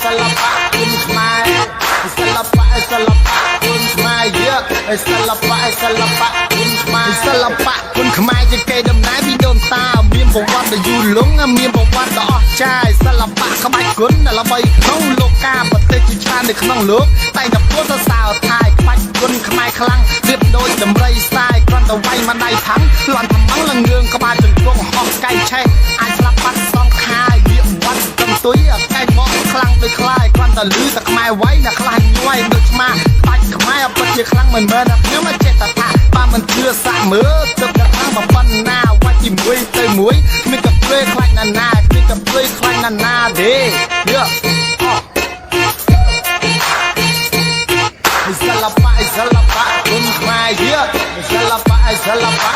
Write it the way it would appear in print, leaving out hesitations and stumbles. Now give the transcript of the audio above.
Salapa kun khmai Salapa kun khmai yeah Salapa kun khmai Salapa kun khmai ជាគេដំណើរពីដូនតាមានប្រវត្តិដ៏យូរលង់មានប្រវត្តិដ៏អស្ចារ្យសិល្បៈក្បាច់គុនដែលល្បីក្នុងលោកកាប្រទេសជាច្រើននៅក្នុងលោកតែតែពោលសរសើរថាក្បាច់គុនខ្មែរខ្លាំងរៀបដូចដំរីស្ទាយគ្រាន់តែវាយមកដៃថងលន់ថ្មងលងឿងក្បាលជង្គង់ហោះកែងឆេះអាចស្លាប់បាត់សងខាយវាវត្តកំទុយកែងមកខ្លាំងដូចខ្លាយគ្រាន់តែលឺតែខ្មែរវាយតែខ្លាញ់ញ័យដូចឆ្មាក្បាច់ខ្មែរពិតជាខ្លាំងមិនមែនតែខ្ញុំចេះតែថាបើមិនជឿសាក់មើលទឹកតែខាងប៉ុណ្ណាវាច់ជាមួយទៅមួយគ្មានតែព្រើខ្លាញ់ណាណាគ្មានតែព្រើខ្លាញ់ណាណាទេយើSalapa kun khmai yeah Salapa